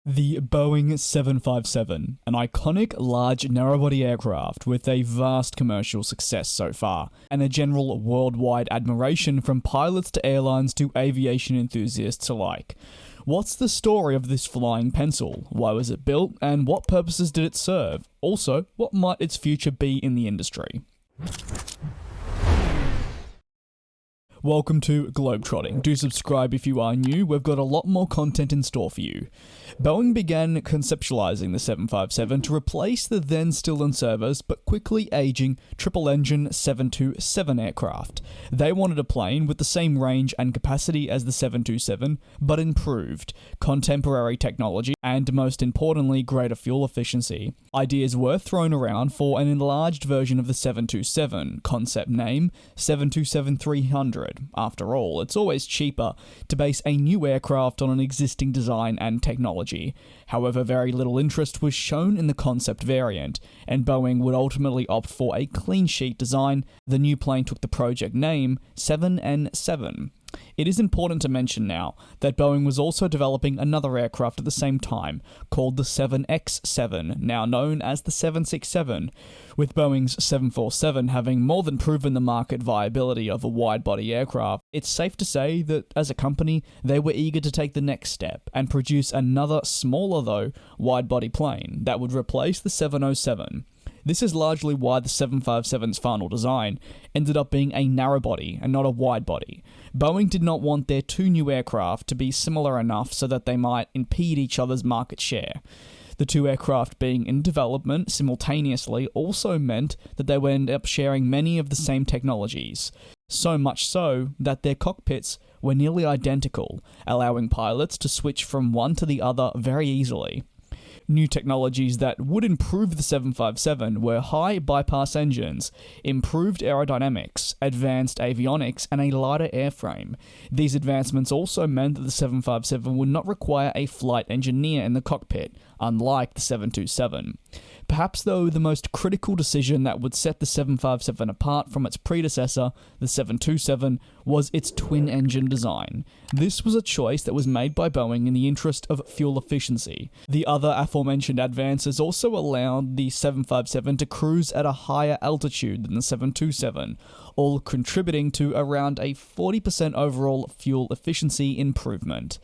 The Boeing 757, an iconic large narrow-body aircraft with a vast commercial success so far, and a general worldwide admiration from pilots to airlines to aviation enthusiasts alike. What's the story of this flying pencil? Why was it built, and what purposes did it serve? Also, what might its future be in the industry? Welcome to GlobeTrotting. Do subscribe if you are new, we've got a lot more content in store for you. Boeing began conceptualizing the 757 to replace the then still in service but quickly aging triple-engine 727 aircraft. They wanted a plane with the same range and capacity as the 727, but improved, contemporary technology, and most importantly, greater fuel efficiency. Ideas were thrown around for an enlarged version of the 727, concept name 727-300. After all, it's always cheaper to base a new aircraft on an existing design and technology. However, very little interest was shown in the concept variant, and Boeing would ultimately opt for a clean sheet design. The new plane took the project name 7N7. It is important to mention now that Boeing was also developing another aircraft at the same time, called the 7X7, now known as the 767, with Boeing's 747 having more than proven the market viability of a wide-body aircraft. It's safe to say that, as a company, they were eager to take the next step and produce another, smaller though, wide-body plane that would replace the 707. This is largely why the 757's final design ended up being a narrow-body and not a wide-body. Boeing did not want their two new aircraft to be similar enough so that they might impede each other's market share. The two aircraft being in development simultaneously also meant that they would end up sharing many of the same technologies. So much so that their cockpits were nearly identical, allowing pilots to switch from one to the other very easily. New technologies that would improve the 757 were high bypass engines, improved aerodynamics, advanced avionics, and a lighter airframe. These advancements also meant that the 757 would not require a flight engineer in the cockpit, unlike the 727. Perhaps, though, the most critical decision that would set the 757 apart from its predecessor, the 727, was its twin-engine design. This was a choice that was made by Boeing in the interest of fuel efficiency. The other aforementioned advances also allowed the 757 to cruise at a higher altitude than the 727, all contributing to around a 40% overall fuel efficiency improvement.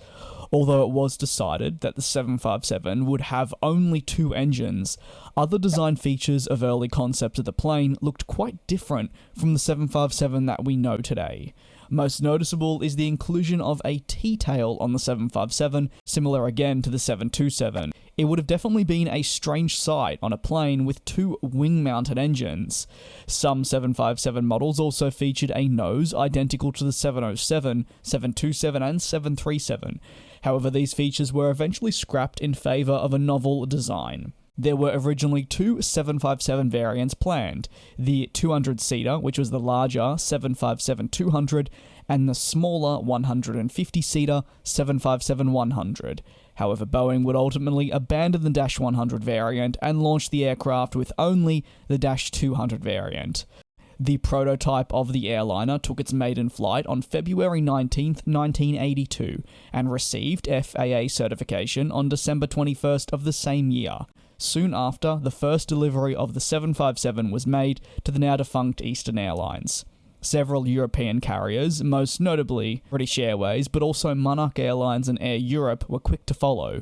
Although it was decided that the 757 would have only two engines, other design features of early concepts of the plane looked quite different from the 757 that we know today. Most noticeable is the inclusion of a T-tail on the 757, similar again to the 727. It would have definitely been a strange sight on a plane with two wing-mounted engines. Some 757 models also featured a nose identical to the 707, 727, and 737. However, these features were eventually scrapped in favour of a novel design. There were originally two 757 variants planned, the 200-seater, which was the larger 757-200, and the smaller 150-seater 757-100. However, Boeing would ultimately abandon the Dash 100 variant and launch the aircraft with only the Dash 200 variant. The prototype of the airliner took its maiden flight on February 19, 1982, and received FAA certification on December 21st of the same year. Soon after, the first delivery of the 757 was made to the now-defunct Eastern Airlines. Several European carriers, most notably British Airways, but also Monarch Airlines and Air Europe, were quick to follow.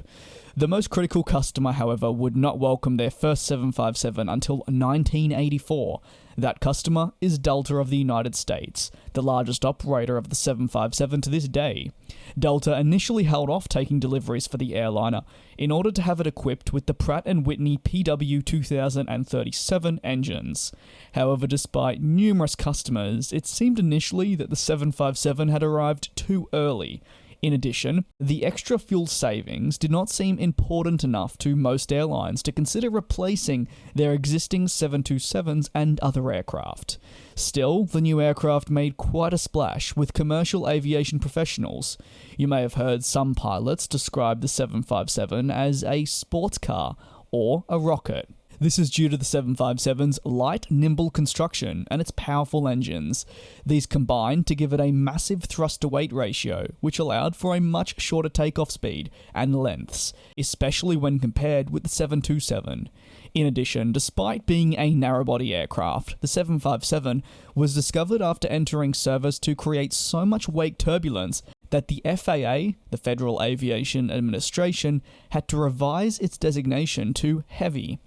The most critical customer, however, would not welcome their first 757 until 1984. That customer is Delta of the United States, the largest operator of the 757 to this day. Delta initially held off taking deliveries for the airliner in order to have it equipped with the Pratt & Whitney PW2037 engines. However, despite numerous customers, it seemed initially that the 757 had arrived too early. In addition, the extra fuel savings did not seem important enough to most airlines to consider replacing their existing 727s and other aircraft. Still, the new aircraft made quite a splash with commercial aviation professionals. You may have heard some pilots describe the 757 as a sports car or a rocket. This is due to the 757's light, nimble construction and its powerful engines. These combined to give it a massive thrust-to-weight ratio, which allowed for a much shorter takeoff speed and lengths, especially when compared with the 727. In addition, despite being a narrow-body aircraft, the 757 was discovered after entering service to create so much wake turbulence that the FAA, the Federal Aviation Administration, had to revise its designation to heavy.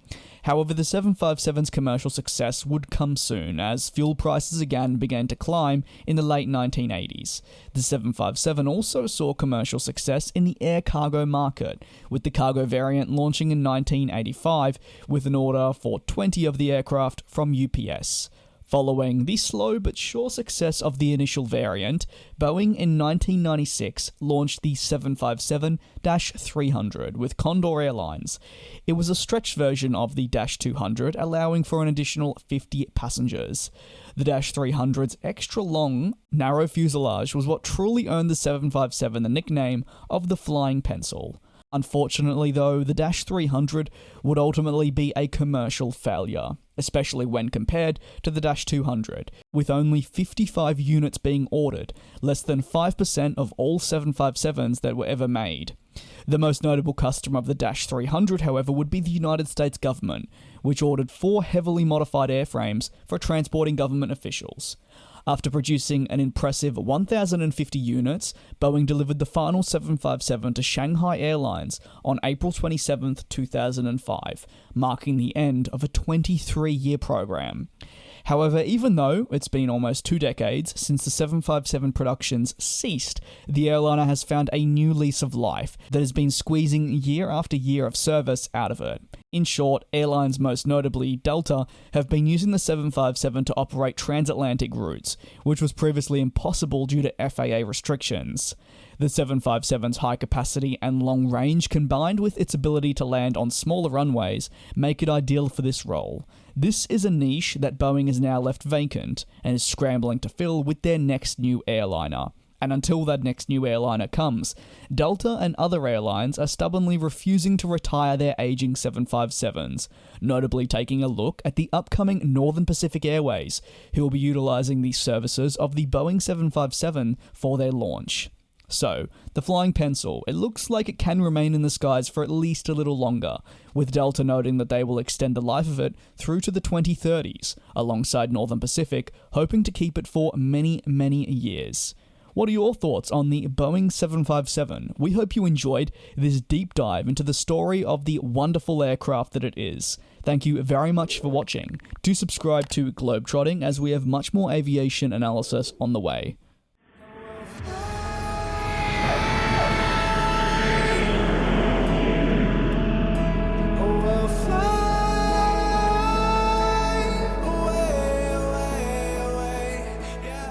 However, the 757's commercial success would come soon, as fuel prices again began to climb in the late 1980s. The 757 also saw commercial success in the air cargo market, with the cargo variant launching in 1985 with an order for 20 of the aircraft from UPS. Following the slow but sure success of the initial variant, Boeing in 1996 launched the 757-300 with Condor Airlines. It was a stretched version of the -200, allowing for an additional 50 passengers. The -300's extra-long, narrow fuselage was what truly earned the 757 the nickname of the Flying Pencil. Unfortunately, though, the -300 would ultimately be a commercial failure, especially when compared to the -200, with only 55 units being ordered, less than 5% of all 757s that were ever made. The most notable customer of the -300, however, would be the United States government, which ordered 4 heavily modified airframes for transporting government officials. After producing an impressive 1,050 units, Boeing delivered the final 757 to Shanghai Airlines on April 27, 2005, marking the end of a 23-year program. However, even though it's been almost 2 decades since the 757 productions ceased, the airliner has found a new lease of life that has been squeezing year after year of service out of it. In short, airlines, most notably Delta, have been using the 757 to operate transatlantic routes, which was previously impossible due to FAA restrictions. The 757's high capacity and long range, combined with its ability to land on smaller runways, make it ideal for this role. This is a niche that Boeing has now left vacant and is scrambling to fill with their next new airliner. And until that next new airliner comes, Delta and other airlines are stubbornly refusing to retire their aging 757s, notably taking a look at the upcoming Northern Pacific Airways, who will be utilizing the services of the Boeing 757 for their launch. So, the Flying Pencil, it looks like it can remain in the skies for at least a little longer, with Delta noting that they will extend the life of it through to the 2030s, alongside Northern Pacific, hoping to keep it for many, many years. What are your thoughts on the Boeing 757? We hope you enjoyed this deep dive into the story of the wonderful aircraft that it is. Thank you very much for watching. Do subscribe to GlobeTrotting, as we have much more aviation analysis on the way.